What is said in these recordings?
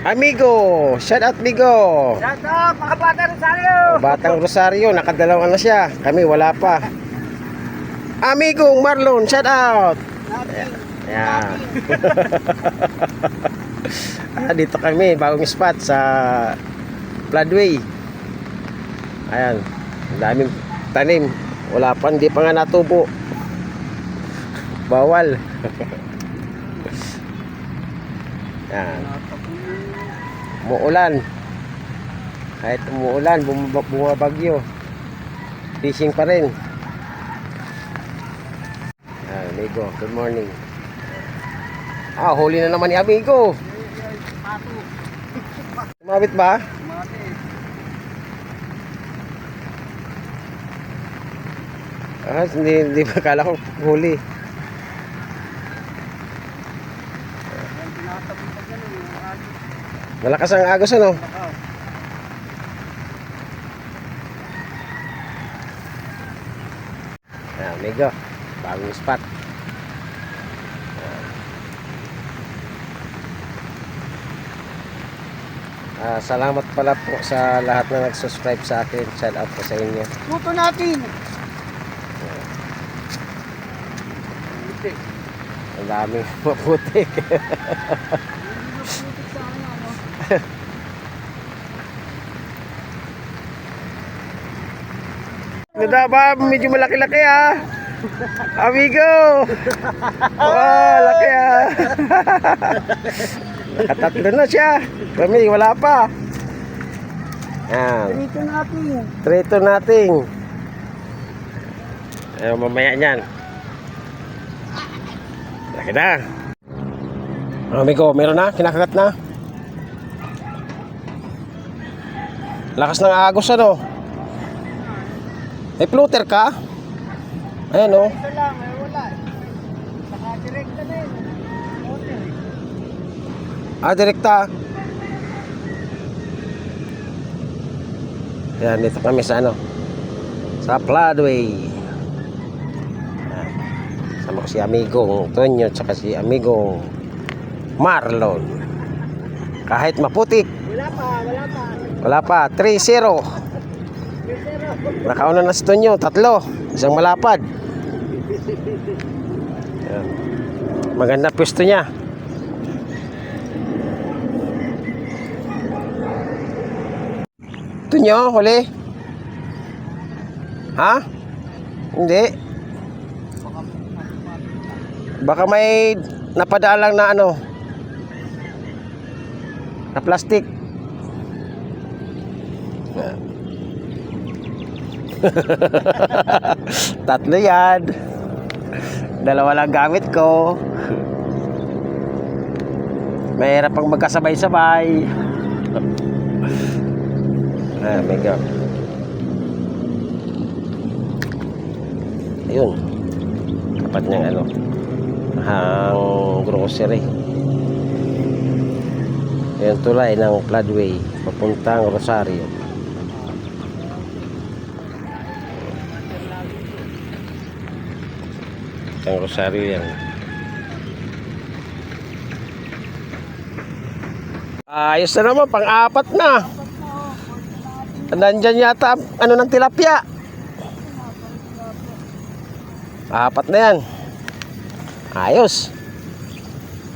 Amigo, shout out Migo. Shout out mga Batang Rosario. Batang Rosario, nakadalawa na siya. Kami wala pa. Amigo Marlon, shout out. Ayan. Dito kami, bagong spot sa Floodway. Ayan, ang daming tanim. Wala pa, hindi pa nga natubo. Bawal. Ayan. Umuulan. Kahit umuulan, bumabagyo. Fishing pa rin. Amigo, good morning. Huli na naman ni Amigo. Sumabit ba? Hindi ba kala ko huli. Malakas ang agos ano? Amigo, bagong spot. Salamat pala po sa lahat na nag-subscribe sa akin. Shout out po sa inyo. Luto natin. Ang daming maputik. Nada ba? Medyo malaki-laki Amigo. Oh, laki Nakatatlo na siya. Kami wala pa. Yan. Trito natin. Trito natin. Ayaw mamaya niyan. Laki na. Amigo, meron na? Kinakagat na? Lakas ng agos ano? May floater ka? Ayan o. Ito lang, wala. Saka direkta na yun. Direkta. Ayan, dito kami sa ano? Sa Floodway. Sama ko si Amigong Tonyo tsaka si Amigong Marlon. Kahit maputik. Wala pa. 3-0. Nakauna na si Tonyo, 3. Isang malapad. Ayan. Maganda pwesto niya. Tonyo, huli? Ha? Hindi. Baka may napadalang na ano, na plastic. Tatlo yan. Dalawa lang gamit ko. Mahirap pang magkasabay-sabay. Mega. Ayun. Tapat niyang ano, hang grocery. Yung tulay ng Floodway papuntang Rosario. Ang Rosario yan. Ayos na naman, pang-apat na. Nandyan yata ano ng tilapia. 4 na yan. Ayos.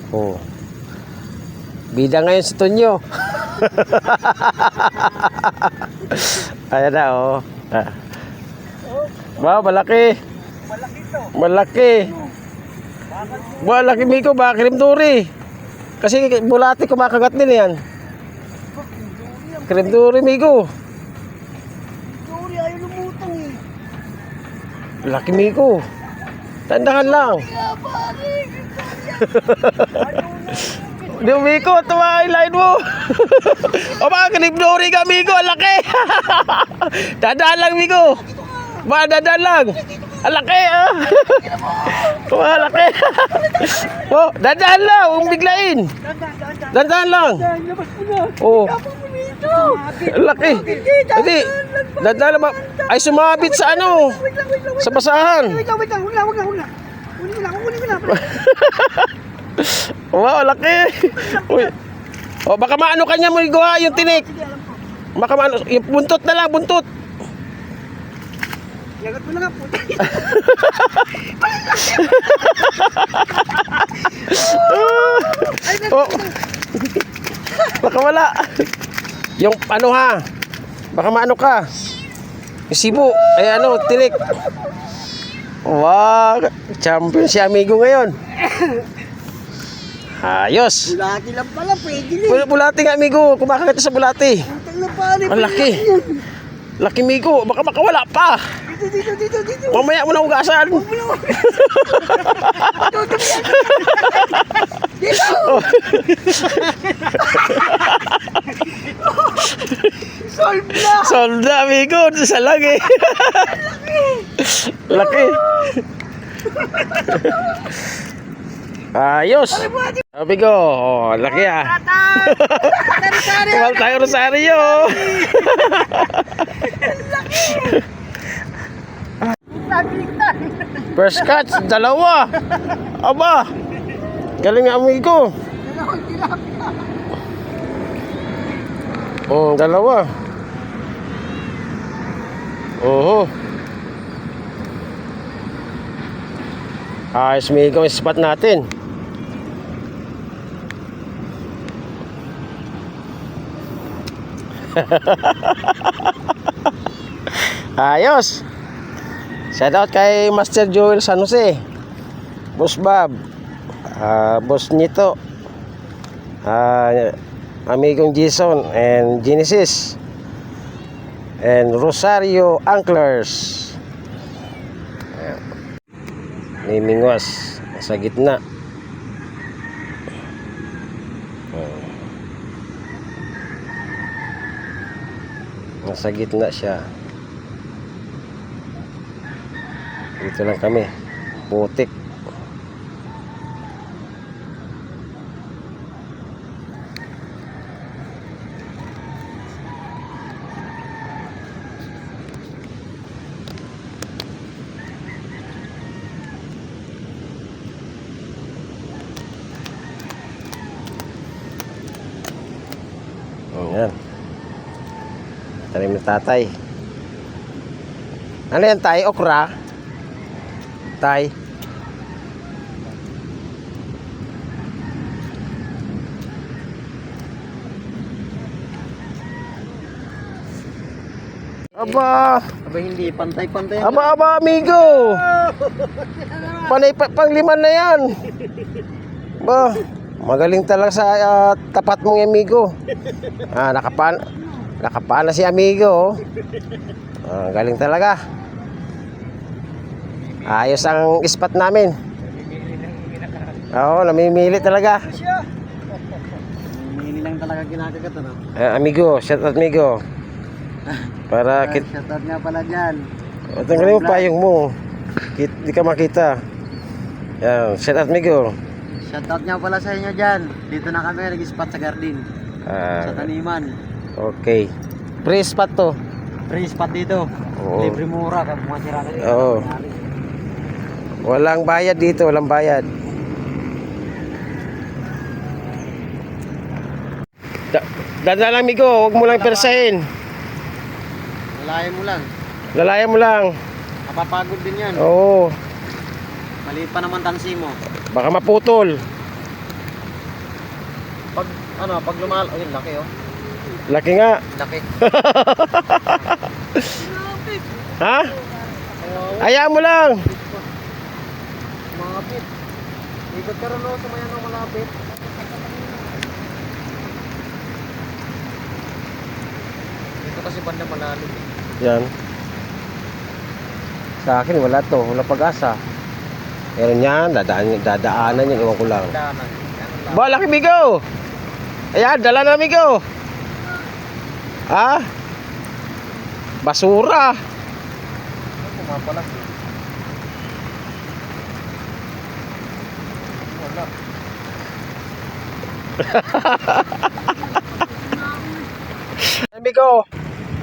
Oh. Bida ngayon si Tonyo. Ayan na oh. Wow, malaki. Malaki. Malaki Miko, baka Kremduri. Kasi bulati kumakagat din yan. Kremduri Miko. Sorry, ayaw lumutang Laki Miko. Tandahan lang. Di Miko, tuwa line mo. O baka Kremduri ka Miko, laki. Dadaan lang Miko. Ba, dadaan lang. Alaki laki. Oh, dadaan lang, huwag biglain. Dadaan lang. Oh. Laki. Hindi. Dadaan lang. Ay sumabit sa ano? Sa basahan. Wait lang. Huwag na. Uli ko na. Wow, laki. Uy. O baka maano kanya mo ha, yung tinik. Sige, alam ko. Baka maano, yung buntot na lang, buntot. Lagat mo na nga po. Oh. Baka wala. Yung ano ha. Baka maano ka. Yung sibo. Ay ano, tinik. Wow. Champion si amigo ngayon. Ayos. Bulati lang pala, pwede na. Bulati nga amigo. Kumakakita sa bulati. Putang na pare. Ang laki. Laki amigo. Baka makawala pa. Dito. Mamaya mo na hugasan. Solve na. Solve na amigo. Sa lagi. Laki. Ayos. Amigo. Oh, laki ah. Kumal tayo Rosario. Nagligtan. First catch, dalawa. Aba. Galing nga amigo. Dalawang tilapia. Dalawa. Oo. Ayos amigo, yung spot natin. Ayos. Shout out kay Master Joel San Jose, Boss Bob, Boss Nito, Amigong Jason and Genesis and Rosario Anglers. Mimingwas sa gitna. Nasa gitna siya. Dito lang kami. Putik. Ayan. Tanim ni tatay. Ano yan tay? Okra? Tay? Aba! Aba hindi, pantay-pantay. Aba, amigo! Pangliman na yan! Ba, magaling talaga sa tapat mong amigo. Nakapana si amigo. Galing talaga. Ayos ang spot namin. Oo, namimili talaga. Hindi lang talaga kinakagat, ano? Amigo, shout out amigo. Para Shoutout nga pala dyan. tanggalin mo payong mo. Di ka makita. Yan, shout out amigo. Shoutout nga pala sa inyo dyan. Dito na kami nag-spot sa garden. Sa taniman. Okay. Free spot to. Free spot dito. Oo. Libre mura. Kaya pumasira na dito. Oo. Walang bayad dito, walang bayad. Dadala lang amigo, huwag mo lang persahin. Lalayan mo lang. Lalayan mo lang. Napapagod din yan. Oo. Maliit pa naman tansi mo. Baka maputol. Pag lumal... Ay, laki oh. Laki nga. Laki. Ha? Hayaan mo lang. Malapit. Ikot ka rin oh, sumayan ng malapit. Dito kasi banda malalim. Yan. Sa akin wala to, wala pag-asa. Meron yan, dadaanan yan, iwan ko lang. Danan. Ba, laki migo! Ayan, dala na migo! Ha? Basura! Pumapalas. Wala. Migo!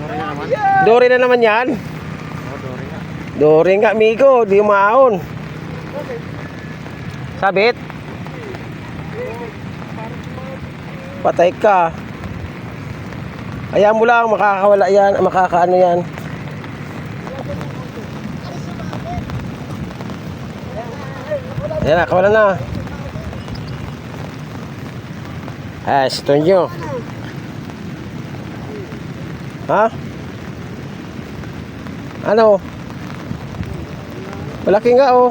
Dori na naman. Dory na naman yan. Oh, Dori nga. Dory nga migo, di umaon. Sabit? Patay ka. Ayaw mo lang, makakawala yan, makakaano yan. Ayan na, kawala na. Si Tonyo. Ha? Ano? Malaki nga oh.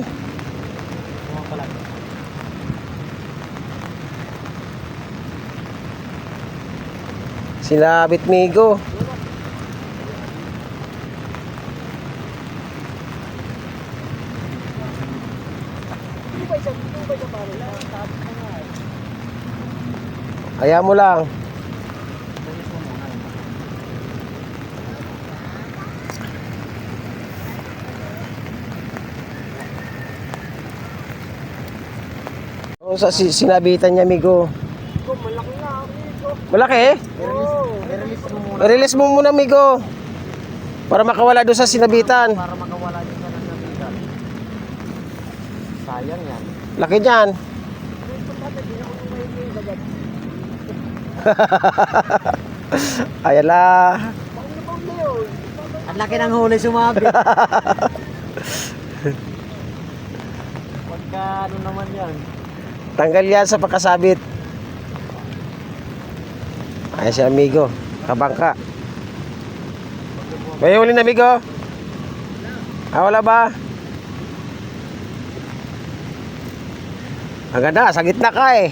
Sinabit migo. Ayaw mo lang. O sa sinabitan niya migo. Malaki nga, amigo. Malaki eh? I-release mo muna. I-release mo muna migo. Para makawala doon sa sinabitan. Para makawala din ka ng nabigan. Sayang yan. Laki niyan. Ayala. Ang laki ng huli sumabit. Pagka ano naman yan. Tanggal yan sa pagkasabit. Ay si amigo. Kabangka. May huli na amigo? Wala ba? Ang ganda, sa gitna ka eh.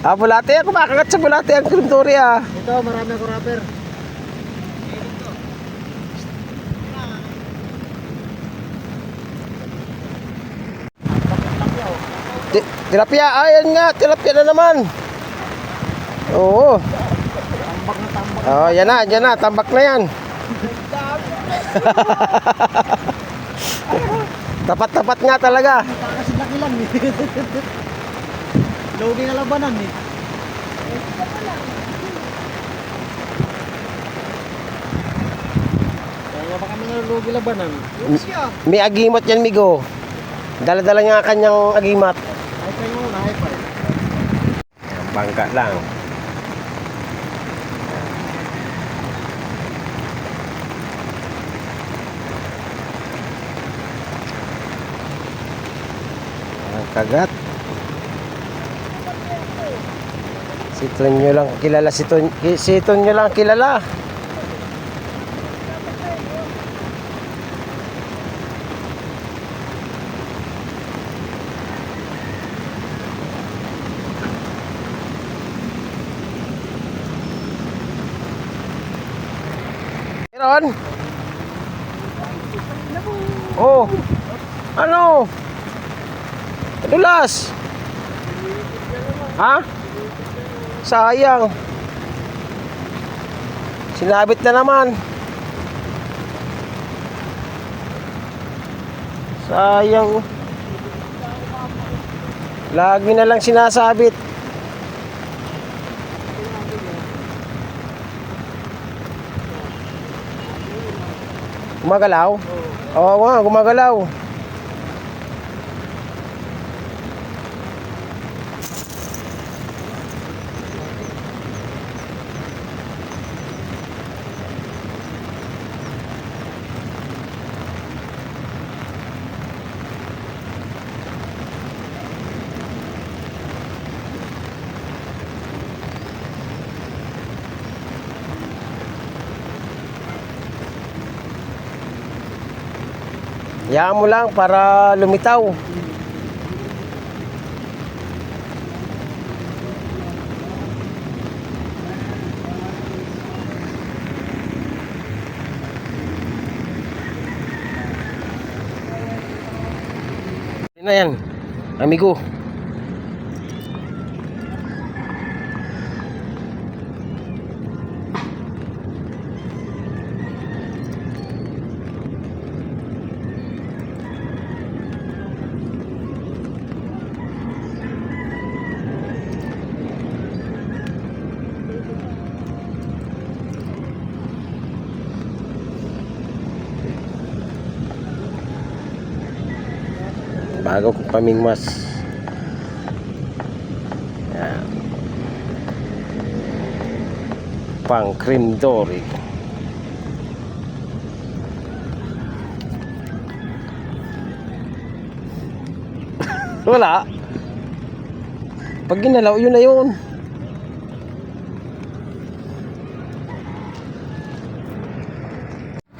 Bulate yan. Kumakagat sa bulate ang kriptori ah. Ito, marami ako rapper. Tilapia, ayan nga, tilapia na naman. Oo. Tambak na tambak. Oh, yan na, tambak na yan. Tapat-tapat nga talaga. Kasi laki lang eh. Logi na labanan eh. Kaya ba kami nalulugi labanan? May agimat yan, migo. Dala-dala nga kanyang agimat. Ay kayo muna, high five. Bangka lang. Ang kagat. Si Tonyo lang kilala, si Tonyo lang kilala. Meron? Oh. Ano? Adulas. Ha? Sayang. Sinabit na naman. Sayang. Lagi na lang sinasabit. Gumagalaw? Oo nga, gumagalaw. Hayaan mo lang para lumitaw. Yan na yan, amigo. Bago kong pamingmas. pang cream dory. Wala. Pag ginalaw, yun na yun.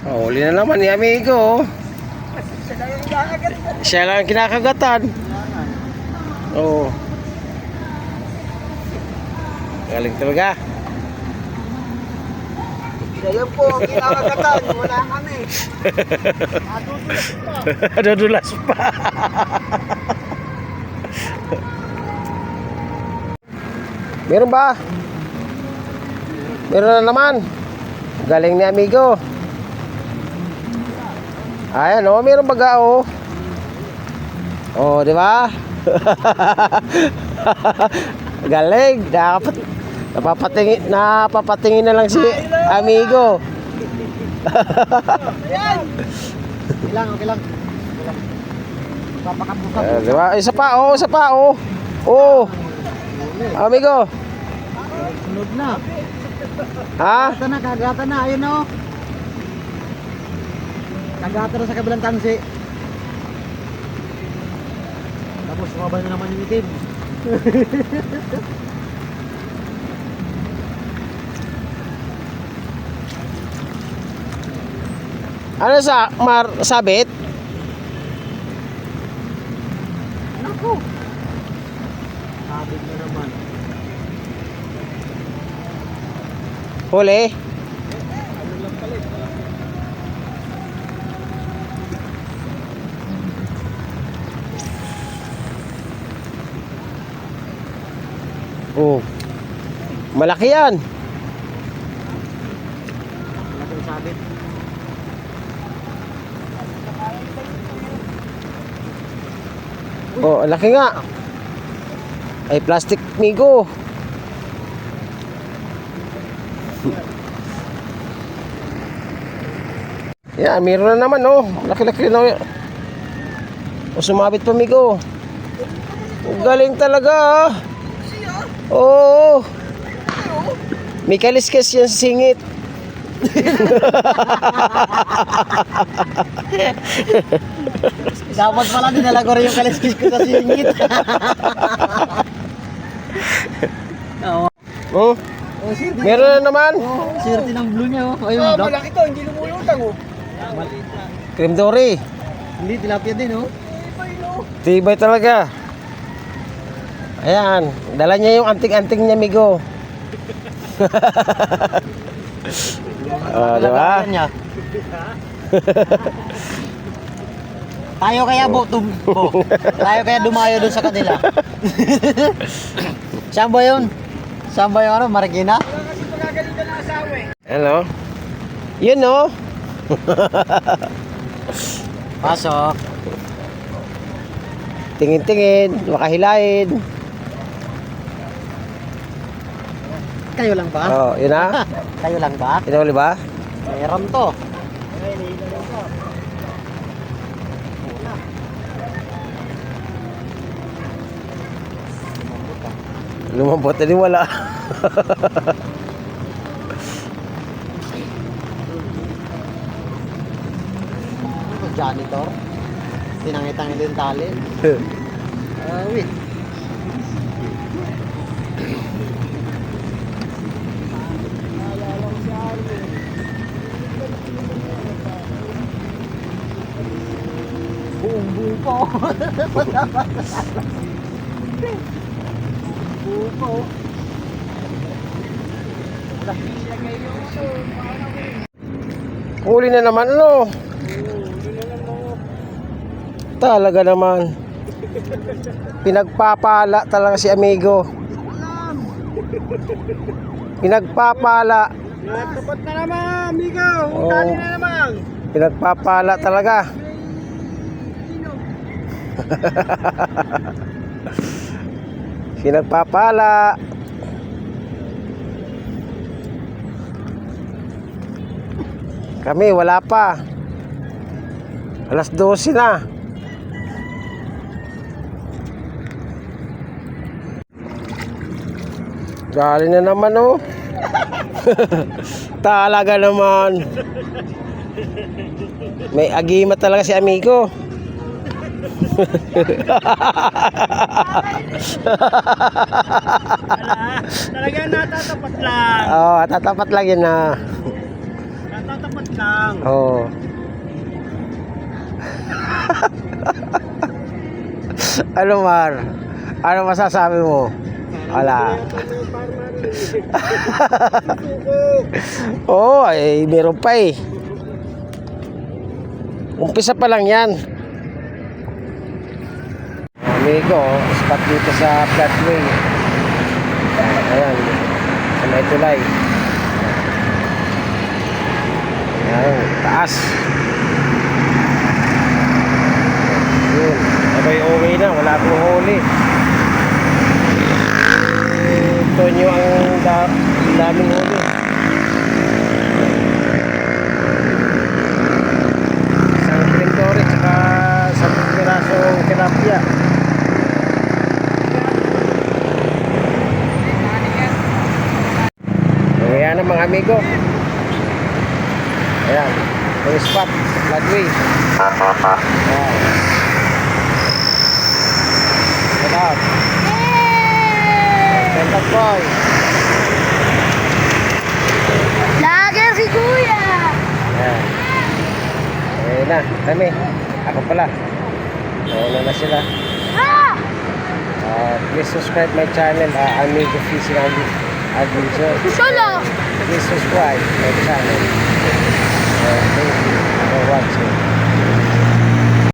Oh, uli na naman ni amigo. Siya lang ang kinakagatan. Oo. Galing talaga. Yan po, kinakagatan. Wala kami. Nadudulas pa. Meron ba? Meron na naman. Galing ni amigo. Ayan oh, meron baga oh. Oh, di ba? Galing. Napapatingin na lang si amigo. Okay lang. Papakabuka. Di ba? Isa pa oh, isa pa oh. Oh. Amigo. Sunod na. Ha? Kagata na. Ayun o. Kagata na sa kabilang tansi. Tapos sumabay na naman yung itim. Ano sabit? Naku. Sabit na naman. Huli? Oh. Malaki yan. Malaki yung sabit. Oh, laki nga. Ay, plastic migo. Yan, meron na naman oh. Laki-laki na. O, sumabit pa migo. Galing talaga ah. Oo. May kaliskis yan sa singit. Dapat pala dinala ko rin yung kaliskis ko sa singit. Oo. Oh, Oh, swerte. meron na naman. Oh, swerte ng blue niya oh. Ayun, black. Malaki to, hindi lumulutang oh. Cream dory. Hindi, tilapia din oh. Tibay talaga. Ayan, dala niya yung anting-anting niya, migo. Di ba? Niya. Tayo kaya tayo kaya dumayo doon sa kanila. Saan ba yun? Saan ba yung ano, Marikina? Kasi magagalitan ng asawa eh. Hello? Yun oh. Pasok. Tingin-tingin, makahilain. Kayo lang ba? Oh, yun na. Kayo lang ba? Pinahuli ba? Meron to. Lumambot na din wala. Janitor. Tinangit-tangit din tali. Wait. Buong-buo po. Buo po. Huli na naman ano. Talaga naman. Pinagpapala talaga si amigo. Pinagpapala. Tapat na naman, amigo. Oh. Tali na naman. Pinagpapala talaga. Pinagpapala. Kami wala pa. Alas 12 na. Galing na naman oh. Talaga naman. May agima talaga si amigo. Talaga natatapat lang. Oh, tatapat lang yun na. Natatapat lang. Oh. Ano Mar? Ano masasabi mo? Wala. Oo, ay meron pa eh. Umpisa pa lang yan. Amigo, spot dito sa Flatway. Ayan, sa may tulay. Ayan, taas. Yun, okay na, wala pong huli. Ito nyo ang daming huli. Isang pintori tsaka 10 pirasong tilapia. Ayan na mga amigo. Ayan, yung spot, Flatway. Ayan. Get out. Kentat boy. Lager si Kuya! Ayan. Ayan na, kami. Ako pala. Nauna na sila. Ah! Please subscribe my channel, Amigo Fishing Adventure. Solo! Please subscribe my channel. Thank you for watching.